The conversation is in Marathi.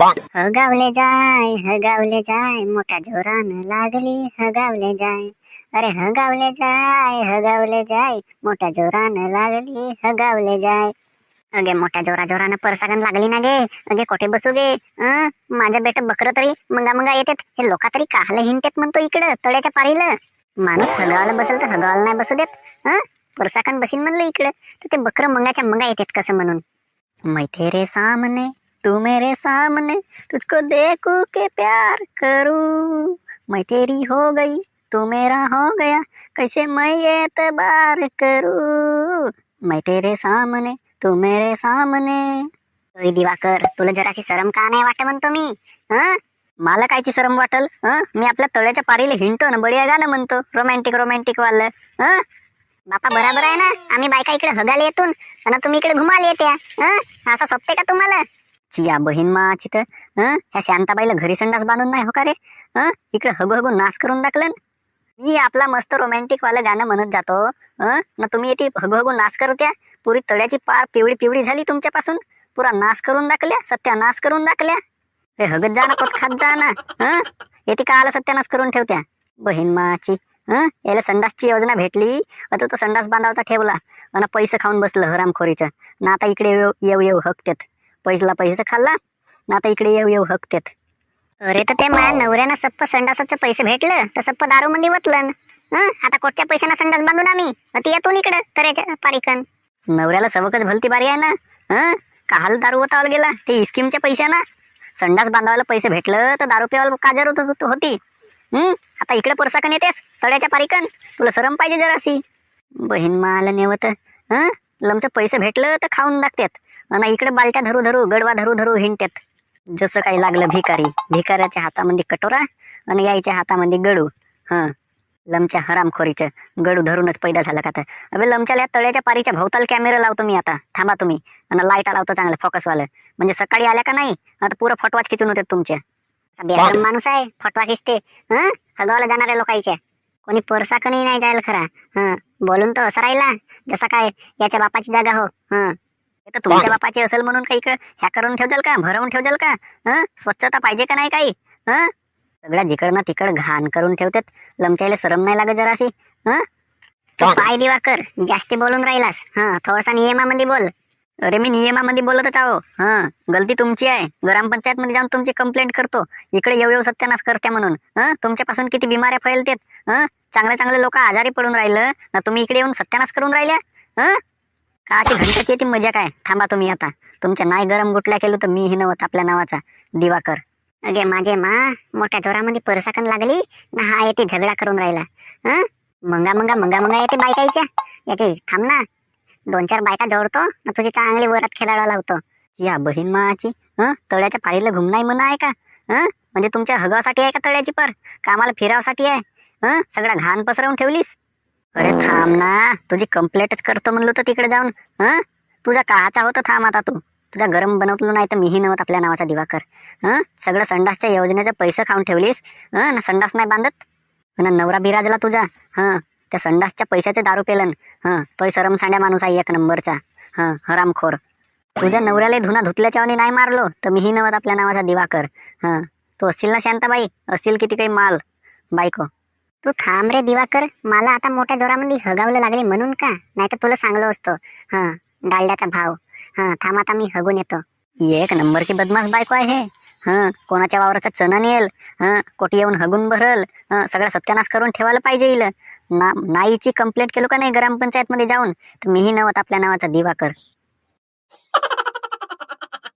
हगावले जाय मोठ्या जोरानं लागली हगावले जाय. अरे हगावले जाय मोठ्या जोरानं लागली हगावले जाय. अगे मोठ्या जोरानं परसागण लागली ना गे. अगे कोठे बसू गे. माझं बेट बकर तरी मंगा येतात. हे लोका तरी काहले हिंडतात म्हणतो इकडं तळ्याच्या पारीला. माणूस हगावला बसेल तर हगावला नाही बसू देत. परसाकन बसीन म्हणलं इकडं तर ते बकर मंगाच्या मंगा येतात कसं म्हणून. मैं तेरे सामने तू मेरे सामने तुझको देखूं के प्यार करूं. मैं तेरी हो गई तू मेरा हो गया कैसे मैं एतबार करूं. मैं तेरे सामने तू मेरे सामने. ओय दिवाकर, तुला जराशी शरम का नाही वाटत म्हणतो मी. मला कायची शरम वाटल. मी आपल्या तळ्याच्या पारीला हिंडतो ना बढिया गाणं म्हणतो रोमॅन्टिक वालं. बापा बराबर आहे ना. आम्ही बायका इकडे हगाले येतून आणि तुम्ही इकडे घुमाले येत्या. असं सोपते का तुम्हाला. चिया बहीण माची तर ह्या शांताबाईला घरी संडास बांधून नाही हो का रे. इकडे हगू नाश करून टाकलं. मी आपला मस्त रोमॅन्टिक वालं गाणं म्हणत जातो ना तुम्ही येते हगू नाश करत्या. पुरी तळ्याची पार पिवळी झाली तुमच्यापासून. पुरा नाश करून टाकल्या, सत्यानाश करून टाकल्या. रे हगत जा ना कोच खात जा ना. येते का आला सत्यानाश करून ठेवत्या बहीण माची. याला संडासची योजना भेटली आता तो संडास बांधावचा ठेवला आणि पैसे खाऊन बसलं हरामखोरीचं. ना आता इकडे येऊ हकतेत. पैसे खाल्ला ना आता इकडे येऊ हकतेत. अरे तर ते माझ्या नवऱ्यानं सप्प संडासाचं पैसे भेटलं तर सप्प दारू मंदी वतलं. आता कोटच्या पैशांना संडास बांधून आम्ही ती येतो इकडं तऱ्याच्या पारिकन. नवऱ्याला सवकच भलती बारी आहे ना. काल दारू वतावला गेला ते स्कीमच्या पैशाना. संडास बांधावाला पैसे भेटलं तर दारू पिवायला काजर होती. आता इकडे परसाकन येतेस तळ्याच्या पारिकन. तुला शरम पाहिजे जराशी. बहीण माला नेवत लमचं पैसे भेटलं तर खाऊन टाकतात आणि इकडे बालट्या धरू गडवा धरू हिंडतात. जसं काही लागलं भिकाऱ्याच्या हातामध्ये कटोरा आणि यायच्या हातामध्ये गडू. लमच्या हरामखोरीचं गडू धरूनच पैदा झाला का तर. अबे लमच्या तळ्याच्या पारीच्या भोवताल कॅमेरा लावतो मी आता. थांबा तुम्ही आणि लाईट लावतो चांगलं फोकसवालं. म्हणजे सकाळी आल्या का नाही आता पुरं फटवाच खिचून होते तुमच्या. बेसरम माणूस आहे फटवा खिचते. हगवाला जाणाऱ्या लोकांच्या कोणी परसाकनही नाही जायला खरा. बोलून तो असं राहिला जसा काय याच्या बापाची जागा हो. तर तुमच्या बापाची असेल म्हणून काही ह्या करून ठेवजाल का, भरवून ठेवजाल का. स्वच्छता पाहिजे का नाही काही. सगळ्या जिकडनं तिकड घाण करून ठेवतात. लमच्याला शरम नाही लागत जराशी. पाय दिवाकर जास्ती बोलून राहिलास. थोडासा नियमामध्ये बोल. अरे मी नियमामध्ये बोलतच आहो. गलती तुमची आहे. ग्रामपंचायत मध्ये जाऊन तुमची कंप्लेंट करतो. इकडे येऊ सत्यानाश करत्या म्हणून. तुमच्यापासून किती बिमाऱ्या फैलतात. चांगले लोक आजारी पडून राहिलं ना तुम्ही इकडे येऊन सत्यानाश करून राहिल्या. काची घंटाची ती मजा काय. थांबा तुम्ही आता. तुमच्या नाही गरम गुटल्या केलो तर मी ही नवत आपल्या नावाचा दिवाकर. अगे माझे मोठ्या जोरामध्ये परसाकन लागली ना हा येते झगडा करून राहिला. मंगा येते बायकाईच्या याची. थांब ना 2-4 बायका जोडतो ना तुझी चांगली वरात खेळायला लावतो. या बहीण माची तळ्याच्या पारीला घुमनाय म्हणा आहे का. म्हणजे तुमच्या हगासाठी आहे का तळ्याची पार का आम्हाला फिरावसाठी आहे. सगळा घाण पसरवून ठेवलीस. अरे थांब ना तुझी कंप्लेंटच करतो म्हणलो तर तिकडे जाऊन. तुझा काहाचा होतं. थांब आता तू. तुझा गरम बनवतो नाही तर मीही नव्हत आपल्या नावाचा दिवाकर. सगळं संडासच्या योजनेचे पैसे खाऊन ठेवलीस. ना संडास नाही बांधत ना नवरा बिराजला तुझा. त्या संडासच्या पैशाचे दारू पेलन. तोही शरमसांड्या माणूस आहे एक नंबरचा. हरामखोर. तुझ्या नवऱ्याला धुना धुतल्याच्या आणि नाही मारलो तर मीही नव्हत आपल्या नावाचा दिवाकर. तू असशील ना शांताबाई. असशील किती काही माल बायको. तू थांब रे दिवाकर. मला आता मोठ्या जोरामध्ये हगावलं लागले म्हणून का. नाही तर तुला सांगलो असतो डालड्याचा भाव. थांब आता मी हगून येतो. एक नंबरची बदमाश बायको आहे. कोणाच्या वावराचा चणा नेल. कोटी येऊन हगून भरल. सगळा सत्यानाश करून ठेवायला पाहिजे नाईची कंप्लेंट केलो का नाही ग्रामपंचायत मध्ये जाऊन तर मीही नव्हत आपल्या नावाचा दिवाकर.